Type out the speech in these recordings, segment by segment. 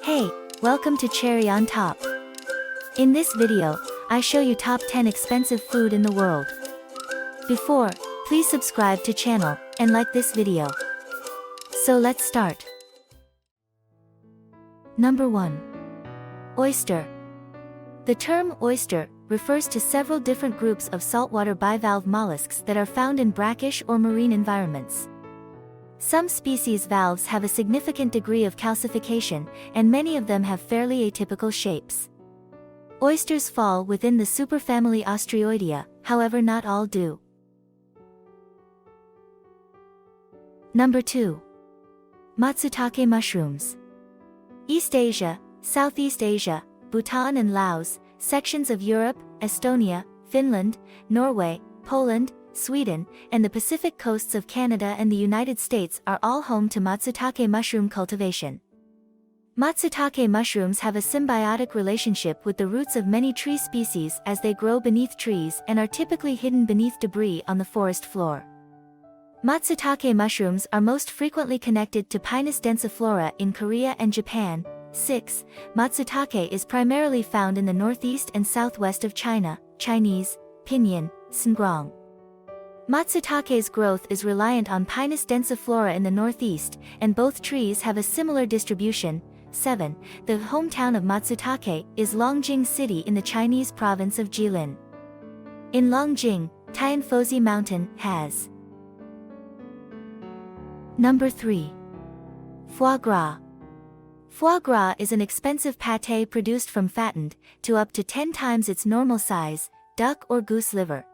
Hey, welcome to Cherry on Top. In this video, I show you top 10 expensive food in the world. Before, please subscribe to channel and like this video. So let's start. Number 1. Oyster. The term oyster refers to several different groups of saltwater bivalve mollusks that are found in brackish or marine environments. Some species valves have a significant degree of calcification, and many of them have fairly atypical shapes. Oysters fall within the superfamily Ostrioidea, however not all do. Number 2. Matsutake mushrooms. East Asia, Southeast Asia, Bhutan and Laos, sections of Europe, Estonia, Finland, Norway, Poland, Sweden, and the Pacific coasts of Canada and the United States are all home to Matsutake mushroom cultivation. Matsutake mushrooms have a symbiotic relationship with the roots of many tree species as they grow beneath trees and are typically hidden beneath debris on the forest floor. Matsutake mushrooms are most frequently connected to Pinus densiflora in Korea and Japan. 6. Matsutake is primarily found in the northeast and southwest of China, Chinese, Pinyin, Sengguang. Matsutake's growth is reliant on Pinus densiflora in the northeast, and both trees have a similar distribution. 7. The hometown of Matsutake is Longjing City in the Chinese province of Jilin. In Longjing, Tianfozi Mountain has. Number 3. Foie Gras. Foie gras is an expensive pâté produced from fattened, to up to 10 times its normal size, duck or goose liver.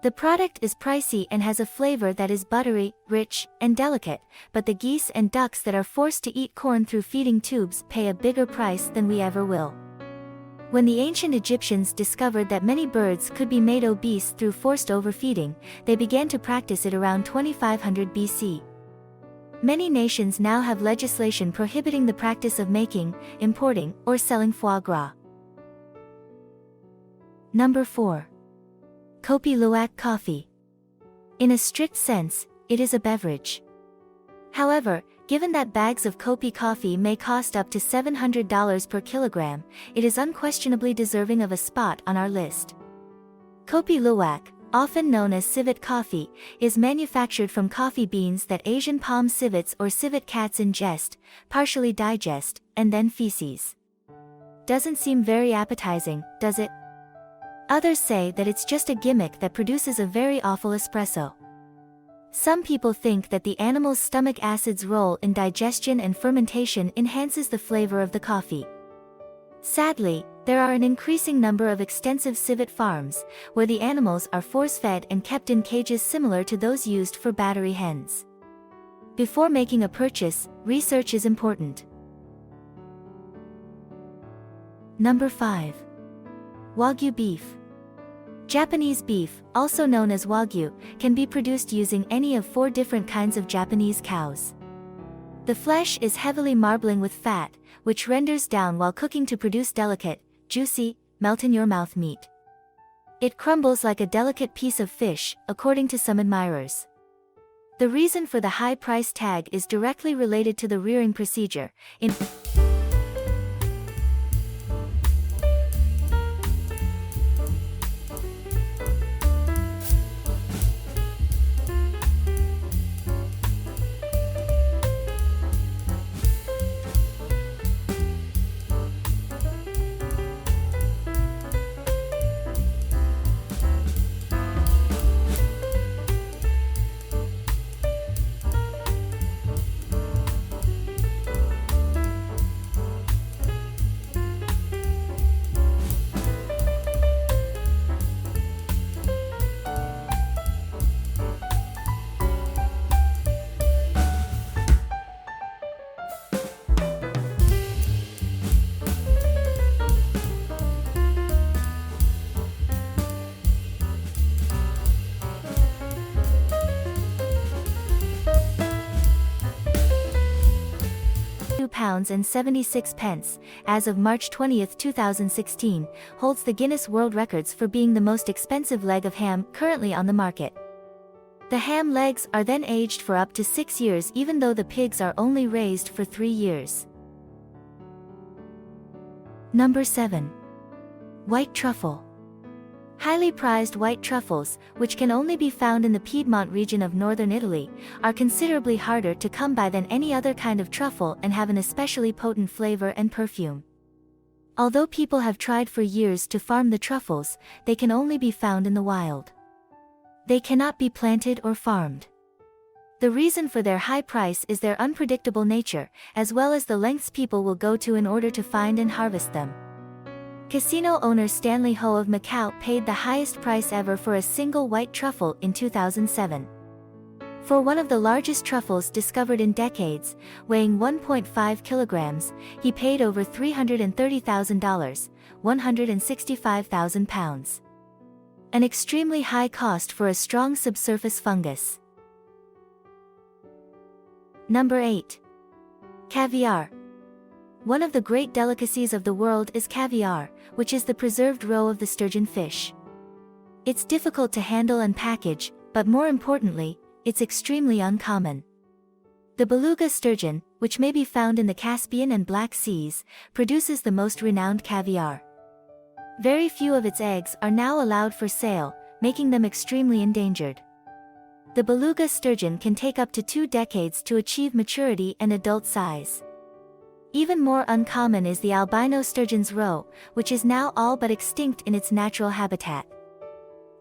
The product is pricey and has a flavor that is buttery, rich, and delicate, but the geese and ducks that are forced to eat corn through feeding tubes pay a bigger price than we ever will. When the ancient Egyptians discovered that many birds could be made obese through forced overfeeding, they began to practice it around 2500 BC. Many nations now have legislation prohibiting the practice of making, importing, or selling foie gras. Number 4. Kopi Luwak coffee. In a strict sense, it is a beverage. However, given that bags of Kopi coffee may cost up to $700 per kilogram, it is unquestionably deserving of a spot on our list. Kopi Luwak, often known as civet coffee, is manufactured from coffee beans that Asian palm civets or civet cats ingest, partially digest, and then feces. Doesn't seem very appetizing, does it? Others say that it's just a gimmick that produces a very awful espresso. Some people think that the animal's stomach acid's role in digestion and fermentation enhances the flavor of the coffee. Sadly, there are an increasing number of extensive civet farms, where the animals are force-fed and kept in cages similar to those used for battery hens. Before making a purchase, research is important. Number 5. Wagyu beef. Japanese beef, also known as Wagyu, can be produced using any of 4 different kinds of Japanese cows. The flesh is heavily marbling with fat, which renders down while cooking to produce delicate, juicy, melt-in-your-mouth meat. It crumbles like a delicate piece of fish, according to some admirers. The reason for the high price tag is directly related to the rearing procedure. In £2.76, as of March 20, 2016, holds the Guinness World Records for being the most expensive leg of ham currently on the market. The ham legs are then aged for up to 6 years even though the pigs are only raised for 3 years. Number 7. White truffle. Highly prized white truffles, which can only be found in the Piedmont region of northern Italy, are considerably harder to come by than any other kind of truffle and have an especially potent flavor and perfume. Although people have tried for years to farm the truffles, they can only be found in the wild. They cannot be planted or farmed. The reason for their high price is their unpredictable nature, as well as the lengths people will go to in order to find and harvest them. Casino owner Stanley Ho of Macau paid the highest price ever for a single white truffle in 2007. For one of the largest truffles discovered in decades, weighing 1.5 kilograms, he paid over $330,000, 165,000 pounds. An extremely high cost for a strong subsurface fungus. Number 8. Caviar. One of the great delicacies of the world is caviar, which is the preserved roe of the sturgeon fish. It's difficult to handle and package, but more importantly, it's extremely uncommon. The beluga sturgeon, which may be found in the Caspian and Black Seas, produces the most renowned caviar. Very few of its eggs are now allowed for sale, making them extremely endangered. The beluga sturgeon can take up to 2 decades to achieve maturity and adult size. Even more uncommon is the albino sturgeon's roe, which is now all but extinct in its natural habitat.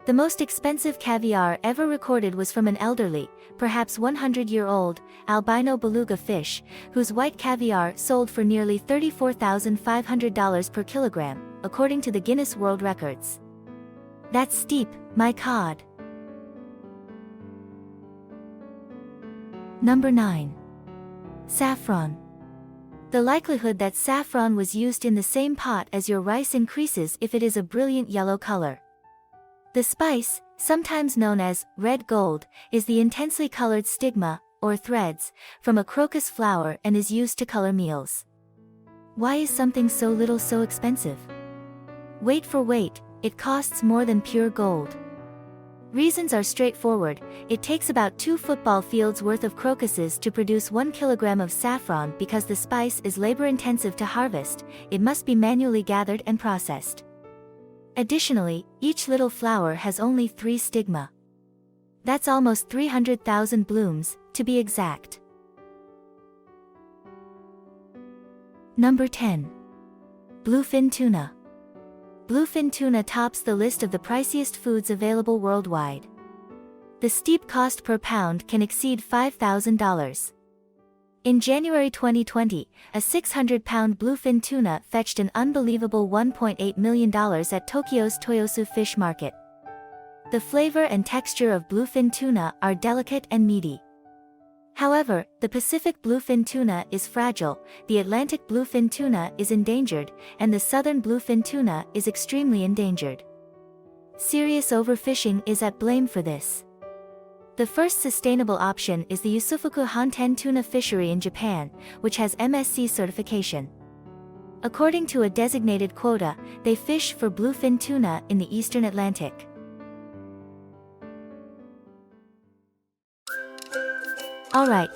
The most expensive caviar ever recorded was from an elderly, perhaps 100-year-old, albino beluga fish, whose white caviar sold for nearly $34,500 per kilogram, according to the Guinness World Records. That's steep, my cod. Number 9. Saffron. The likelihood that saffron was used in the same pot as your rice increases if it is a brilliant yellow color. The spice, sometimes known as red gold, is the intensely colored stigma, or threads, from a crocus flower and is used to color meals. Why is something so little so expensive? Weight for weight, it costs more than pure gold. Reasons are straightforward. It takes about 2 football fields worth of crocuses to produce 1 kilogram of saffron. Because the spice is labor-intensive to harvest, it must be manually gathered and processed. Additionally, each little flower has only 3 stigma. That's almost 300,000 blooms, to be exact. Number 10. Bluefin tuna. Bluefin tuna tops the list of the priciest foods available worldwide. The steep cost per pound can exceed $5,000. In January 2020, a 600-pound bluefin tuna fetched an unbelievable $1.8 million at Tokyo's Toyosu Fish Market. The flavor and texture of bluefin tuna are delicate and meaty. However, the Pacific bluefin tuna is fragile, the Atlantic bluefin tuna is endangered, and the southern bluefin tuna is extremely endangered. Serious overfishing is at blame for this. The first sustainable option is the Yusufuku Hanten tuna fishery in Japan, which has MSC certification. According to a designated quota, they fish for bluefin tuna in the eastern Atlantic. Alright.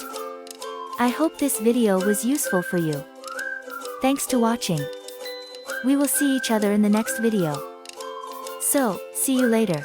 I hope this video was useful for you. Thanks to watching. We will see each other in the next video. So, see you later.